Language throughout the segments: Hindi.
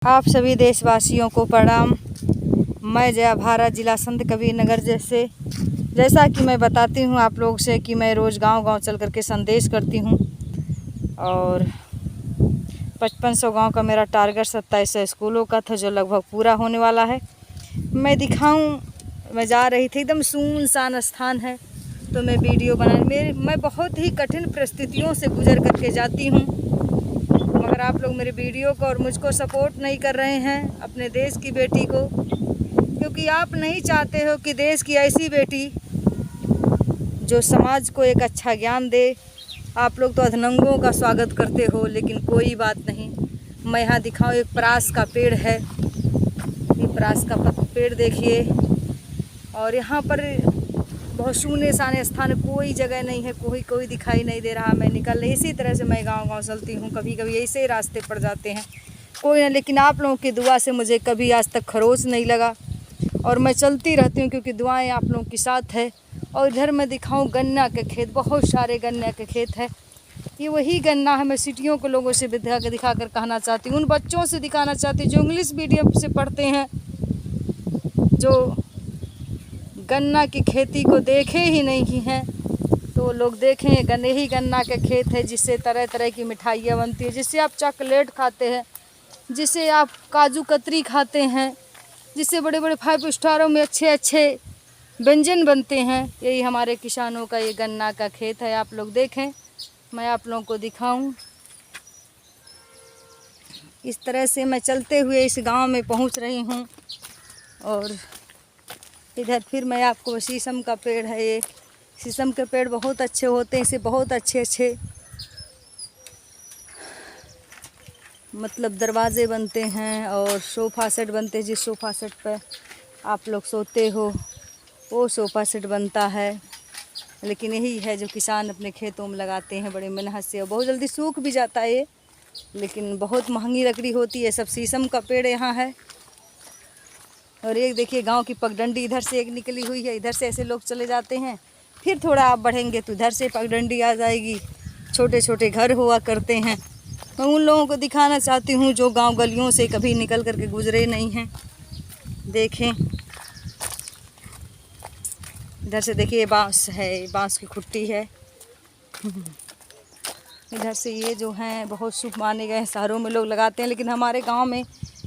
आप सभी देशवासियों को प्रणाम। मैं जया भारत, जिला संत कबीर नगर जैसा कि मैं बताती हूँ आप लोग से कि मैं रोज़ गांव-गांव चल कर के संदेश करती हूँ और 5500 गांव का मेरा टारगेट 2700 स्कूलों का था जो लगभग पूरा होने वाला है। मैं दिखाऊं, मैं जा रही थी, एकदम सुनसान स्थान है तो मैं वीडियो मैं बहुत ही कठिन परिस्थितियों से गुजर करके जाती हूँ, मगर आप लोग मेरे वीडियो को और मुझको सपोर्ट नहीं कर रहे हैं, अपने देश की बेटी को, क्योंकि आप नहीं चाहते हो कि देश की ऐसी बेटी जो समाज को एक अच्छा ज्ञान दे। आप लोग तो अधनंगों का स्वागत करते हो, लेकिन कोई बात नहीं। मैं यहाँ दिखाऊँ, एक परास का पेड़ है, ये परास का पेड़ देखिए, और यहाँ पर बहुत सुनसान स्थान, कोई जगह नहीं है, कोई दिखाई नहीं दे रहा। मैं निकल रही, इसी तरह से मैं गांव-गांव चलती हूँ, कभी कभी ऐसे रास्ते पड़ जाते हैं, कोई ना, लेकिन आप लोगों की दुआ से मुझे कभी आज तक खरोच नहीं लगा और मैं चलती रहती हूँ क्योंकि दुआएं आप लोगों के साथ है। और इधर मैं दिखाऊं गन्ना के खेत, बहुत सारे गन्ना के खेत है, ये वही गन्ना है। मैं सिटियों के लोगों से दिखा कर कहना चाहती हूँ, उन बच्चों से दिखाना चाहती हूँ जो इंग्लिश मीडियम से पढ़ते हैं, जो गन्ना की खेती को देखे ही नहीं हैं, तो लोग देखें। ही गन्ना के खेत है जिससे तरह तरह की मिठाइयाँ बनती है, जिससे आप चॉकलेट खाते हैं, जिससे आप काजू कतरी खाते हैं, जिससे बड़े बड़े 5 स्टारों में अच्छे अच्छे व्यंजन बनते हैं। यही हमारे किसानों का ये गन्ना का खेत है। आप लोग देखें, मैं आप लोगों को दिखाऊं। इस तरह से मैं चलते हुए इस गांव में पहुंच रही हूं और इधर फिर मैं आपको, शीशम का पेड़ है, ये शीशम के पेड़ बहुत अच्छे होते हैं, इसे बहुत अच्छे मतलब दरवाजे बनते हैं और सोफ़ा सेट बनते हैं। जिस सोफ़ा सेट पर आप लोग सोते हो वो सोफ़ा सेट बनता है। लेकिन यही है जो किसान अपने खेतों में लगाते हैं बड़े मेहनत से, और बहुत जल्दी सूख भी जाता है ये, लेकिन बहुत महंगी लकड़ी होती है। सब शीशम का पेड़ यहाँ है। और एक देखिए गांव की पगडंडी इधर से एक निकली हुई है, इधर से ऐसे लोग चले जाते हैं, फिर थोड़ा आप बढ़ेंगे तो इधर से पगडंडी आ जाएगी। छोटे छोटे घर हुआ करते हैं। मैं उन लोगों को दिखाना चाहती हूँ जो गांव गलियों से कभी निकल करके गुजरे नहीं हैं। देखें, इधर से देखिए बांस है, बांस की खुट्टी है। इधर से ये जो हैं बहुत शुभ माने गए हैं, शहरों में लोग लगाते हैं, लेकिन हमारे गांव में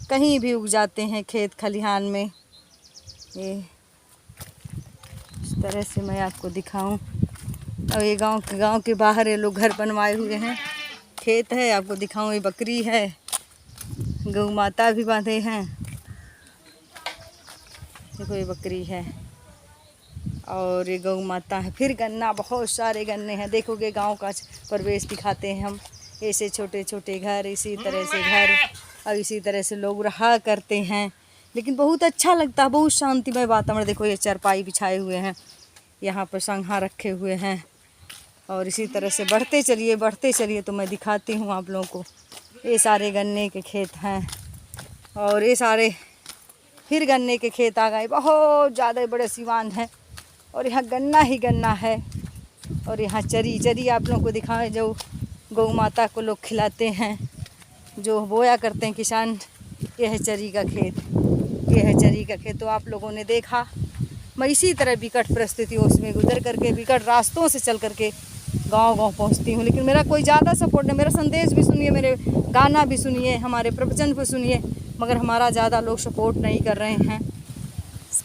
कहीं भी उग जाते हैं खेत खलिहान में। ये इस तरह से मैं आपको दिखाऊं। और ये गांव के बाहर ये लोग घर बनवाए हुए हैं, खेत है, आपको दिखाऊं। ये बकरी है, गौ माता भी बांधे हैं, देखो ये बकरी है और ये गौ माता है। फिर गन्ना, बहुत सारे गन्ने हैं, देखोगे गांव का परिवेश दिखाते हैं हम। ऐसे छोटे छोटे घर, इसी तरह से घर, और इसी तरह से लोग रहा करते हैं, लेकिन बहुत अच्छा लगता है, बहुत शांतिमय वातावरण। देखो ये चारपाई बिछाए हुए हैं, यहाँ पर संघा रखे हुए हैं, और इसी तरह से बढ़ते चलिए तो मैं दिखाती हूँ आप लोगों को। ये सारे गन्ने के खेत हैं और ये सारे फिर गन्ने के खेत आ गए, बहुत ज़्यादा बड़े सिवान हैं, और यहाँ गन्ना ही गन्ना है। और यहाँ चरी आप लोगों को दिखाएं, जो गौ माता को लोग खिलाते हैं, जो बोया करते हैं किसान। ये है चरी का खेत, ये है चरी का खेत। तो आप लोगों ने देखा, मैं इसी तरह विकट परिस्थितियों में गुजर करके, विकट रास्तों से चल करके गांव-गांव पहुंचती हूं। लेकिन मेरा कोई ज़्यादा सपोर्ट नहीं। मेरा संदेश भी सुनिए, मेरे गाना भी सुनिए, हमारे प्रवचन भी सुनिए, मगर हमारा ज़्यादा लोग सपोर्ट नहीं कर रहे हैं।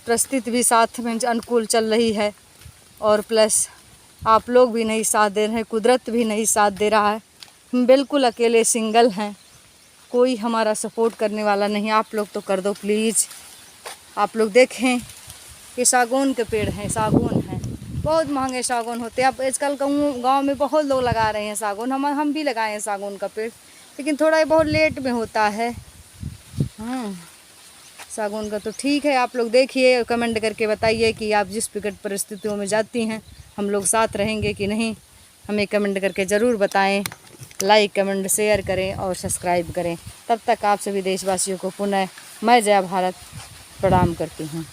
परिस्थिति भी साथ में अनुकूल चल रही है, और प्लस आप लोग भी नहीं साथ दे रहे हैं, कुदरत भी नहीं साथ दे रहा है। हम बिल्कुल अकेले सिंगल हैं, कोई हमारा सपोर्ट करने वाला नहीं। आप लोग तो कर दो प्लीज़। आप लोग देखें, ये सागौन के पेड़ हैं, सागौन हैं, बहुत महंगे सागौन होते हैं। अब आजकल गाँव में बहुत लोग लगा रहे हैं सागौन, हम भी लगाए हैं सागौन का पेड़, लेकिन थोड़ा ये बहुत लेट में होता है। सागौन का तो ठीक है। आप लोग देखिए, कमेंट करके बताइए कि आप जिस विकट परिस्थितियों में जाती हैं, हम लोग साथ रहेंगे कि नहीं, हमें कमेंट करके ज़रूर बताएं। लाइक, कमेंट, शेयर करें और सब्सक्राइब करें। तब तक आप सभी देशवासियों को पुनः मैं जया भारत प्रणाम करती हूँ।